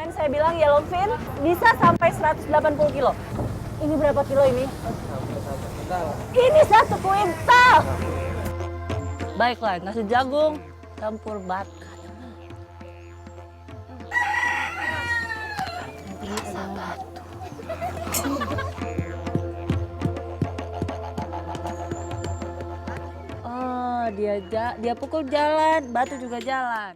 Kemarin saya bilang yellowfin bisa sampai 180 kilo. Ini berapa kilo ini? Ini 1 kuintal. Baiklah, nasi jagung campur batu. Oh, dia pukul jalan, batu juga jalan.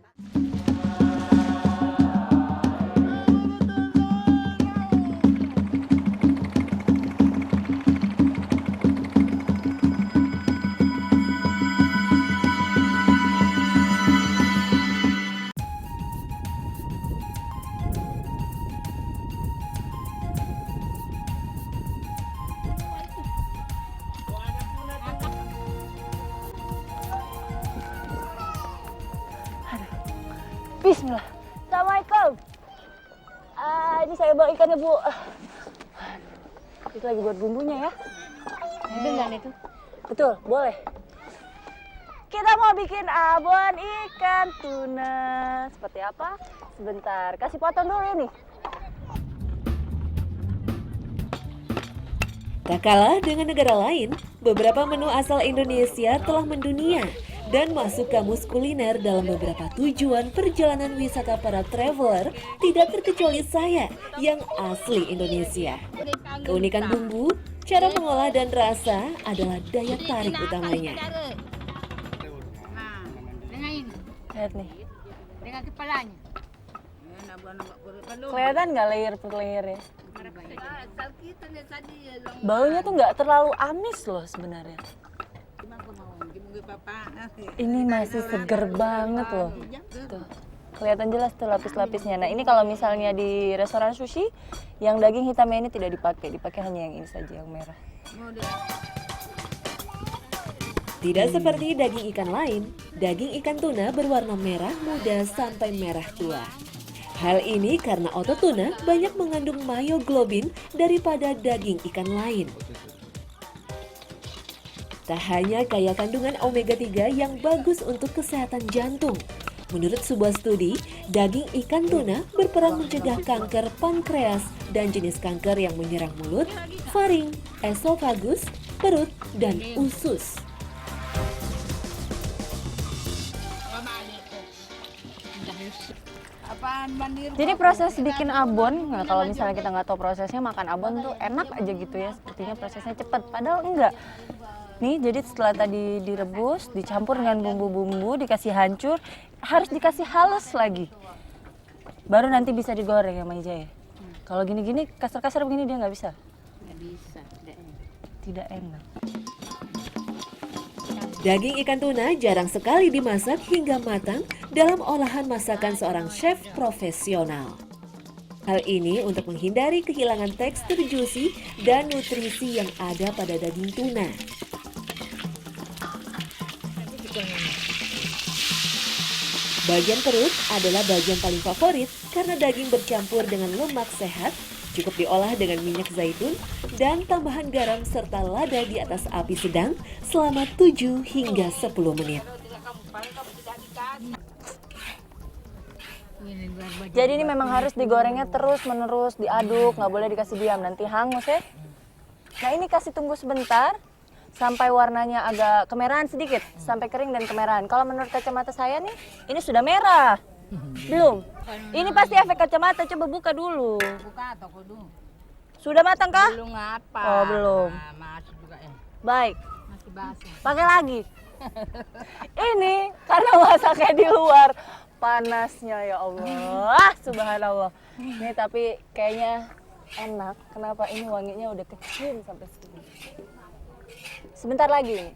Bismillah. Assalamualaikum. Ini saya bawa ikannya, Bu. Itu lagi buat bumbunya ya. Dengan itu. Betul, boleh. Kita mau bikin abon ikan tuna. Seperti apa? Sebentar, kasih potong dulu ini. Tak kalah dengan negara lain, beberapa menu asal Indonesia telah mendunia dan masuk kamus kuliner dalam beberapa tujuan perjalanan wisata para traveler, tidak terkecuali saya yang asli Indonesia. Keunikan bumbu, cara mengolah dan rasa adalah daya tarik utamanya. Dengan ini, Lihat nih. dengan kepalanya. Kelihatan nggak layer per layer ya? Baunya tuh nggak terlalu amis loh sebenarnya. Ini masih seger banget loh. Tuh. Kelihatan jelas tuh lapis-lapisnya. Nah ini kalau misalnya di restoran sushi, yang daging hitamnya ini tidak dipakai hanya yang ini saja, yang merah. Tidak seperti daging ikan lain, daging ikan tuna berwarna merah muda sampai merah tua. Hal ini karena otot tuna banyak mengandung myoglobin daripada daging ikan lain. Tak hanya kaya kandungan omega 3 yang bagus untuk kesehatan jantung. Menurut sebuah studi, daging ikan tuna berperan mencegah kanker pankreas dan jenis kanker yang menyerang mulut, faring, esofagus, perut, dan usus. Jadi proses bikin abon, nah kalau misalnya kita nggak tahu prosesnya, makan abon tuh enak aja gitu ya. Sepertinya prosesnya cepat, padahal enggak. Nih, jadi setelah tadi direbus, dicampur dengan bumbu-bumbu, dikasih hancur, harus dikasih halus lagi. Baru nanti bisa digoreng ya, Maija ya. Kalau gini-gini, kasar-kasar begini dia nggak bisa. Nggak bisa, Tidak enak. Daging ikan tuna jarang sekali dimasak hingga matang dalam olahan masakan seorang chef profesional. Hal ini untuk menghindari kehilangan tekstur juicy dan nutrisi yang ada pada daging tuna. Bagian perut adalah bagian paling favorit karena daging bercampur dengan lemak sehat, cukup diolah dengan minyak zaitun dan tambahan garam serta lada di atas api sedang selama 7 hingga 10 menit. Jadi ini memang harus digorengnya terus-menerus, diaduk, nggak boleh dikasih diam, nanti hangus ya. Nah ini kasih tunggu sebentar, sampai warnanya agak kemerahan sedikit, sampai kering dan kemerahan. Kalau menurut kacamata saya nih, ini sudah merah. Belum. Ini pasti efek kacamata, coba buka dulu. Buka atau kudu? Sudah matang kah? Belum apa? Oh, belum. Nah, masih juga ya. Baik, Masih basah. pakai lagi. Ini karena masaknya di luar, panasnya ya Allah, subhanallah. Nih tapi kayaknya enak, kenapa ini wanginya udah kecium sampai sini. Sebentar lagi nih.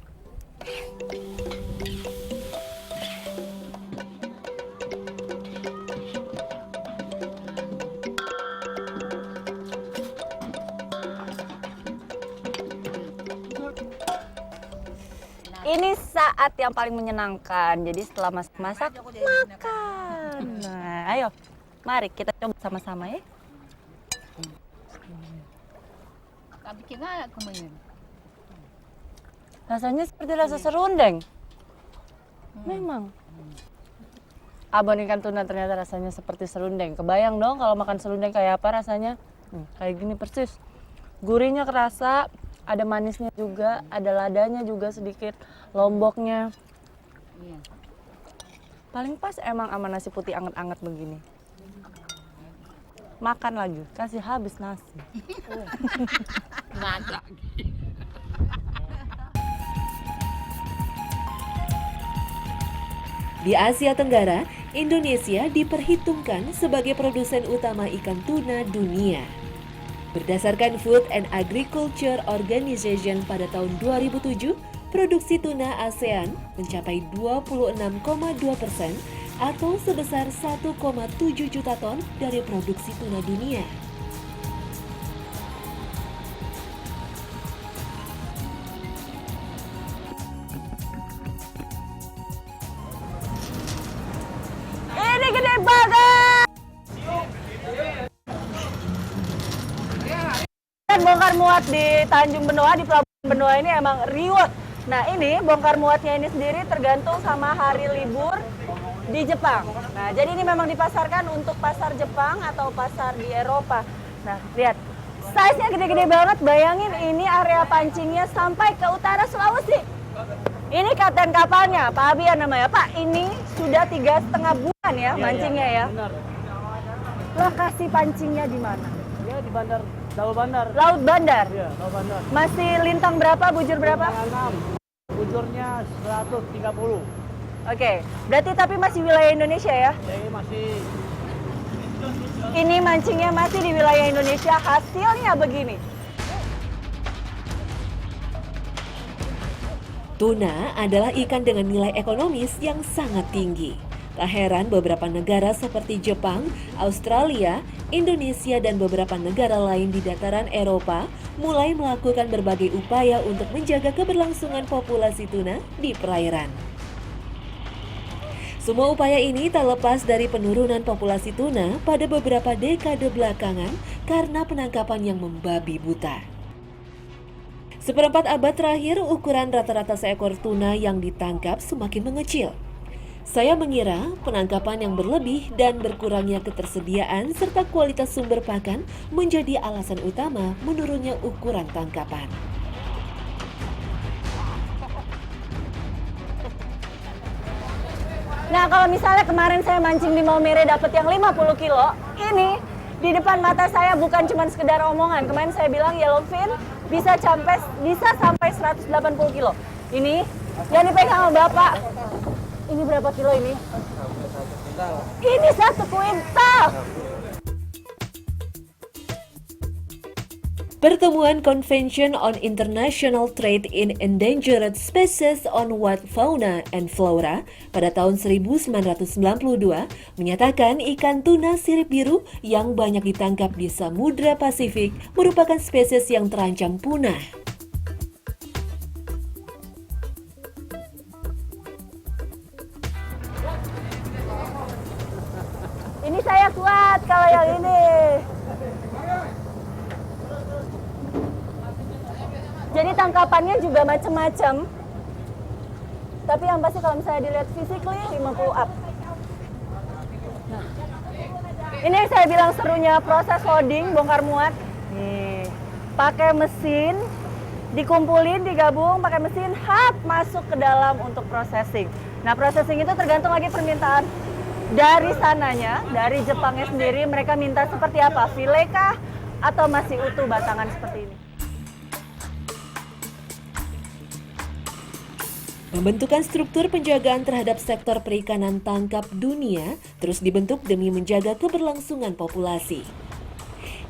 Ini saat yang paling menyenangkan. Jadi setelah masak, makan. Nah, ayo. Mari kita coba sama-sama ya. Tapi kita kemarin. Rasanya seperti rasa serundeng. Memang. abon ikan tuna ternyata rasanya seperti serundeng. Kebayang dong kalau makan serundeng kayak apa rasanya? Kayak gini persis. Gurihnya kerasa, ada manisnya juga, ada ladanya juga sedikit, lomboknya. Iya. Paling pas emang sama nasi putih anget-anget begini. Makan lagi, kasih habis nasi. Mantap. Di Asia Tenggara, Indonesia diperhitungkan sebagai produsen utama ikan tuna dunia. Berdasarkan Food and Agriculture Organization pada tahun 2007, produksi tuna ASEAN mencapai 26,2% atau sebesar 1,7 juta ton dari produksi tuna dunia. Ini gede banget! Dan bongkar muat di Tanjung Benoa, di Pelabuhan Benoa ini emang riwet. Nah ini bongkar muatnya ini sendiri tergantung sama hari libur di Jepang. Nah jadi ini memang dipasarkan untuk pasar Jepang atau pasar di Eropa. Nah lihat, size-nya gede-gede banget. Bayangin ini area pancingnya sampai ke utara Sulawesi. Ini kapten kapalnya, Pak Abian namanya. Pak, ini sudah 3,5 bulan ya mancingnya ya? Benar. Lokasi pancingnya di mana? Ya di bandar, Daul Bandar. Laut Bandar. Iya, Daul Bandar. Masih lintang berapa, bujur berapa? 6. Bujurnya 130. Oke, berarti tapi masih wilayah Indonesia ya? Jadi masih Ini mancingnya masih di wilayah Indonesia, hasilnya begini. Tuna adalah ikan dengan nilai ekonomis yang sangat tinggi. Tak heran beberapa negara seperti Jepang, Australia, Indonesia, dan beberapa negara lain di dataran Eropa mulai melakukan berbagai upaya untuk menjaga keberlangsungan populasi tuna di perairan. Semua upaya ini tak lepas dari penurunan populasi tuna pada beberapa dekade belakangan karena penangkapan yang membabi buta. Seperempat abad terakhir, ukuran rata-rata seekor tuna yang ditangkap semakin mengecil. Saya mengira penangkapan yang berlebih dan berkurangnya ketersediaan serta kualitas sumber pakan menjadi alasan utama menurunnya ukuran tangkapan. Nah kalau misalnya kemarin saya mancing di Maumere dapat yang 50 kilo, ini di depan mata saya bukan cuma sekedar omongan. Kemarin saya bilang yellowfin bisa sampai 180 kilo. Ini yang dipegang sama Bapak. Ini berapa kilo ini? Ini 1 kuintal. Pertemuan Convention on International Trade in Endangered Species on Wild Fauna and Flora pada tahun 1992 menyatakan ikan tuna sirip biru yang banyak ditangkap di Samudra Pasifik merupakan spesies yang terancam punah. Ini saya kuat kalau yang ini. Jadi tangkapannya juga macam-macam. Tapi yang pasti kalau misalnya dilihat physically 50 up. Nah, ini yang saya bilang serunya proses loading, bongkar muat. Nih, pakai mesin, dikumpulin, digabung, pakai mesin, masuk ke dalam untuk processing. Nah, processing itu tergantung lagi permintaan dari sananya, dari Jepangnya sendiri. Mereka minta seperti apa? File kah? Atau masih utuh batangan seperti ini? Pembentukan struktur penjagaan terhadap sektor perikanan tangkap dunia terus dibentuk demi menjaga keberlangsungan populasi.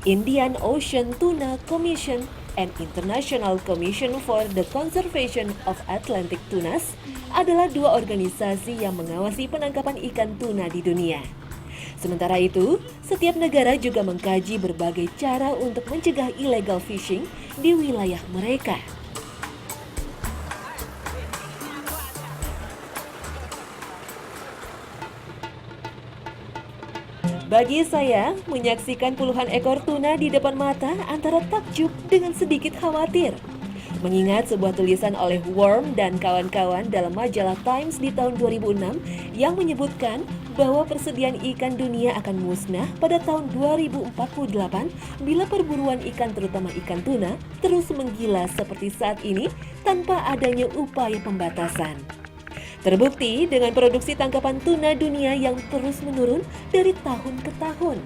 Indian Ocean Tuna Commission and International Commission for the Conservation of Atlantic Tunas adalah dua organisasi yang mengawasi penangkapan ikan tuna di dunia. Sementara itu, setiap negara juga mengkaji berbagai cara untuk mencegah illegal fishing di wilayah mereka. Bagi saya, menyaksikan puluhan ekor tuna di depan mata antara takjub dengan sedikit khawatir. Mengingat sebuah tulisan oleh Worm dan kawan-kawan dalam majalah Times di tahun 2006 yang menyebutkan bahwa persediaan ikan dunia akan musnah pada tahun 2048 bila perburuan ikan terutama ikan tuna terus menggila seperti saat ini tanpa adanya upaya pembatasan. Terbukti dengan produksi tangkapan tuna dunia yang terus menurun dari tahun ke tahun.